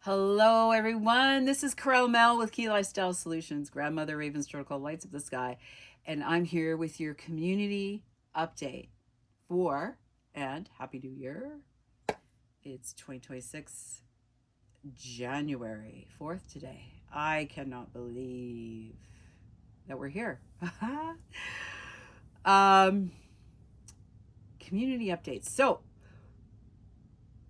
Hello, everyone. This is Carol Mel with Key Lifestyle Solutions, Grandmother Raven's Journal Lights Up the Sky, and I'm here with your community update for, and Happy New Year. It's 2026, January 4th today. I cannot believe that we're here. um, Community updates. So,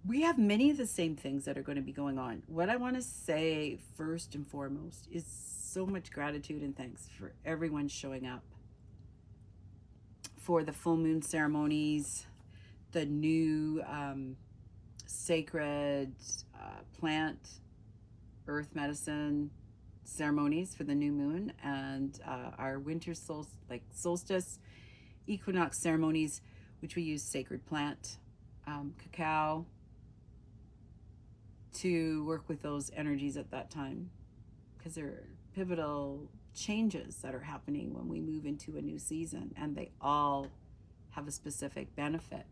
we have many of the same things that are going to be going on. What I want to say first and foremost is so much gratitude and thanks for everyone showing up for the full moon ceremonies, the new sacred plant, earth medicine ceremonies for the new moon, and our winter solstice equinox ceremonies, which we use sacred plant, cacao, to work with those energies at that time, because they're pivotal changes that are happening when we move into a new season, and they all have a specific benefit.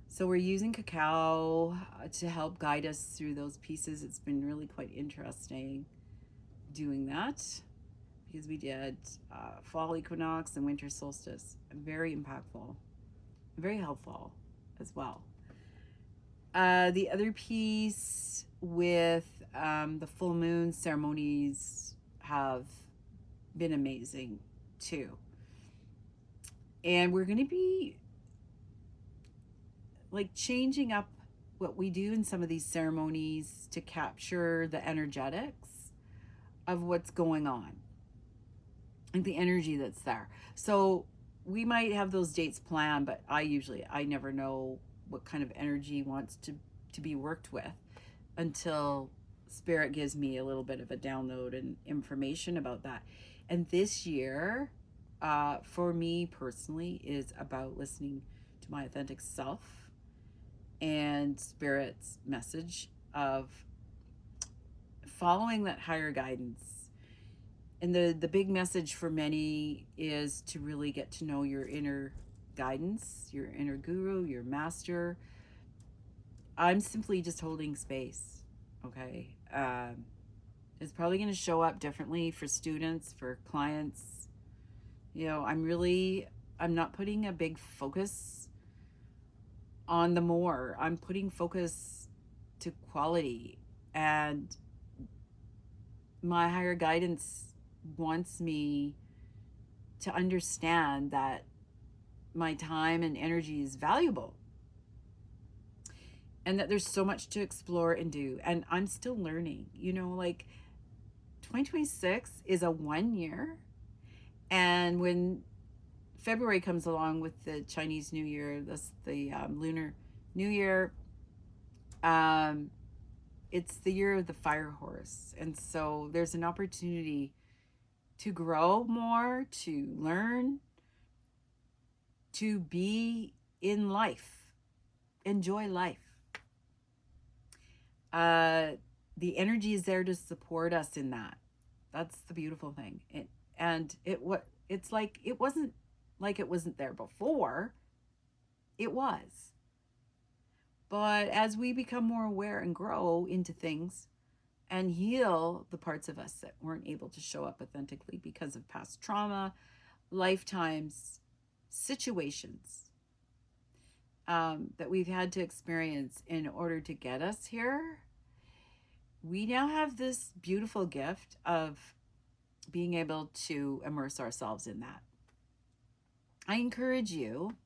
So we're using cacao to help guide us through those pieces. It's been really quite interesting doing that, because we did fall equinox and winter solstice. Very impactful, very helpful as well. The other piece with the full moon ceremonies have been amazing too. And we're going to be like changing up what we do in some of these ceremonies to capture the energetics of what's going on and the energy that's there. So we might have those dates planned, but I never know what kind of energy wants to be worked with until spirit gives me a little bit of a download and information about that. And this year, for me personally, is about listening to my authentic self and spirit's message of following that higher guidance. And the big message for many is to really get to know your inner guidance, your inner guru, your master. I'm simply just holding space, okay? It's probably going to show up differently for students, for clients. I'm not putting a big focus on the more. I'm putting focus to quality. And my higher guidance wants me to understand that my time and energy is valuable, and that there's so much to explore and do. And I'm still learning, 2026 is a 1 year. And when February comes along with the Chinese New Year, the Lunar New Year, it's the year of the fire horse. And so there's an opportunity to grow more, to learn, to be in life, enjoy life. The energy is there to support us in that. That's the beautiful thing. It's like it wasn't there before. It was. But as we become more aware and grow into things and heal the parts of us that weren't able to show up authentically because of past trauma, lifetimes, situations that we've had to experience in order to get us here, we now have this beautiful gift of being able to immerse ourselves in that. I encourage you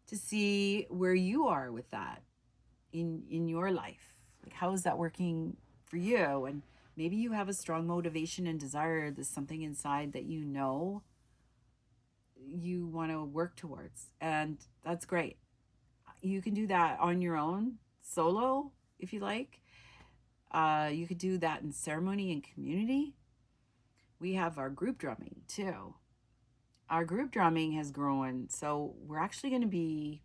to see where you are with that in your life. Like, how is that working for you? And maybe you have a strong motivation and desire. There's something inside that you want to work towards, and that's great. You can do that on your own, solo, if you like. You could do that in ceremony and community. We have our group drumming too. Our group drumming has grown, so we're actually going to be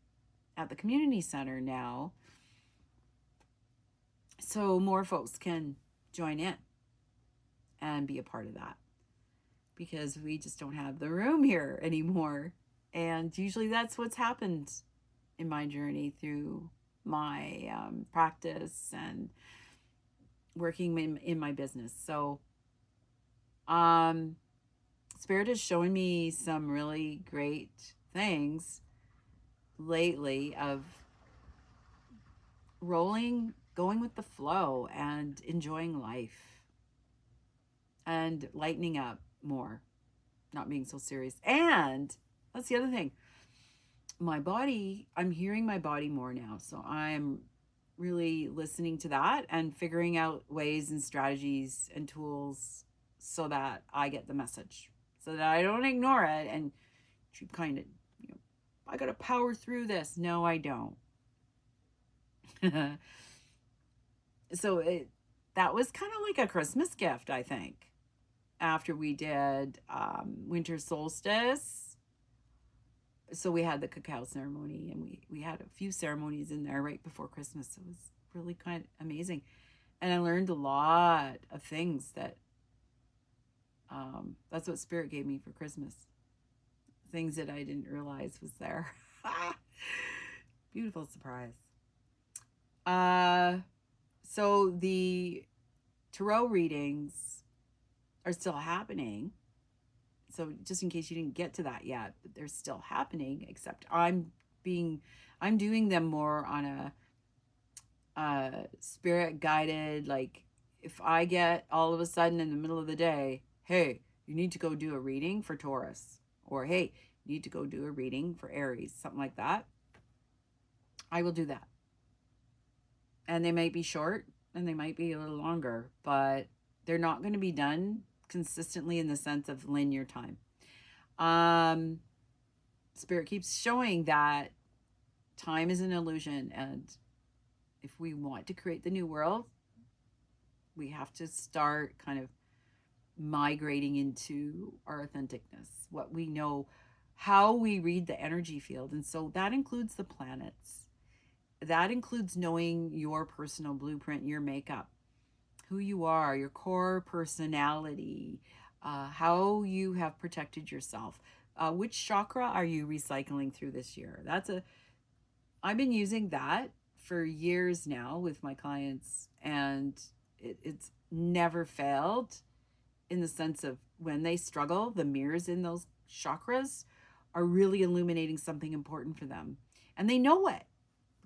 at the community center now, so more folks can join in and be a part of that, because we just don't have the room here anymore. And usually that's what's happened in my journey through my practice and working in my business. So um, Spirit is showing me some really great things lately of going with the flow and enjoying life and lightening up more, not being so serious. And that's the other thing. My body, I'm hearing my body more now. So I'm really listening to that and figuring out ways and strategies and tools so that I get the message, so that I don't ignore it and kind of, I got to power through this. No, I don't. So that was kind of like a Christmas gift, I think. After we did winter solstice, so we had the cacao ceremony, and we had a few ceremonies in there right before Christmas. It was really kind of amazing, and I learned a lot of things that that's what Spirit gave me for Christmas. Things that I didn't realize was there. Beautiful surprise. So the tarot readings are still happening. So just in case you didn't get to that yet, but they're still happening, except I'm doing them more on a spirit guided, like if I get all of a sudden in the middle of the day, hey, you need to go do a reading for Taurus, or hey, you need to go do a reading for Aries, something like that, I will do that. And they might be short and they might be a little longer, but they're not going to be done consistently in the sense of linear time. Spirit keeps showing that time is an illusion, and if we want to create the new world, we have to start kind of migrating into our authenticness, what we know, how we read the energy field. And so that includes the planets. That includes knowing your personal blueprint, your makeup, who you are, your core personality, how you have protected yourself. Which chakra are you recycling through this year? I've been using that for years now with my clients, and it's never failed, in the sense of when they struggle, the mirrors in those chakras are really illuminating something important for them. And they know it,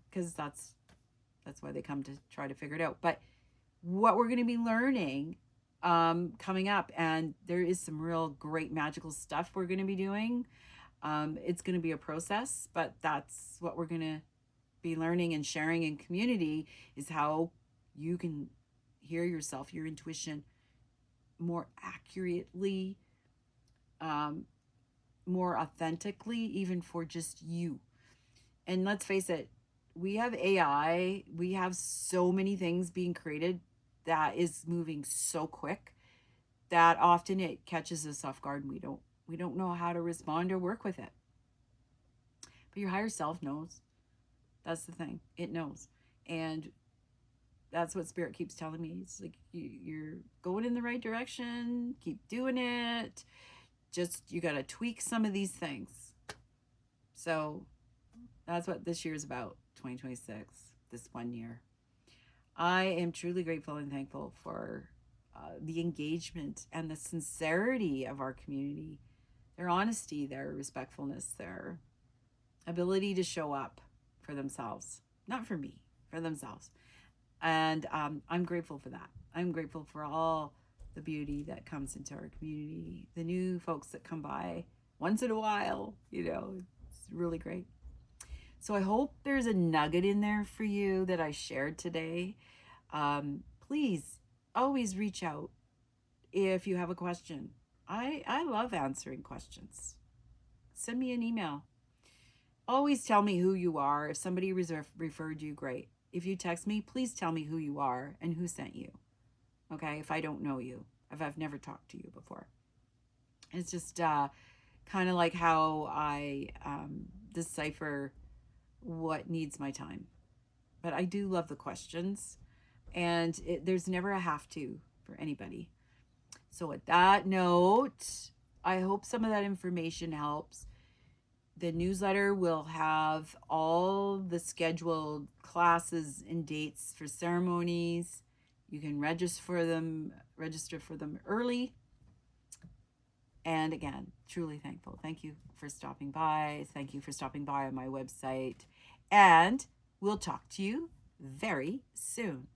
because that's why they come to try to figure it out. But what we're going to be learning coming up, and there is some real great magical stuff we're going to be doing. It's going to be a process, but that's what we're going to be learning and sharing in community, is how you can hear yourself, your intuition, more accurately, more authentically, even for just you. And let's face it, we have AI, we have so many things being created that is moving so quick that often it catches us off guard, and we don't know how to respond or work with it. But your higher self knows. That's the thing. It knows. And that's what Spirit keeps telling me. It's like, you're going in the right direction. Keep doing it. Just, you got to tweak some of these things. So that's what this year is about, 2026, this 1 year. I am truly grateful and thankful for the engagement and the sincerity of our community, their honesty, their respectfulness, their ability to show up for themselves, not for me, for themselves. And I'm grateful for that. I'm grateful for all the beauty that comes into our community, the new folks that come by once in a while, it's really great. So I hope there's a nugget in there for you that I shared today. Please always reach out if you have a question. I love answering questions. Send me an email. Always tell me who you are. If somebody referred you, great. If you text me, please tell me who you are and who sent you. Okay, if I don't know you, if I've never talked to you before. It's just kind of like how I decipher what needs my time. But I do love the questions, and there's never a have to for anybody. So with that note, I hope some of that information helps. The newsletter will have all the scheduled classes and dates for ceremonies. You can register for them early. And again, truly thankful. Thank you for stopping by. Thank you for stopping by on my website. And we'll talk to you very soon.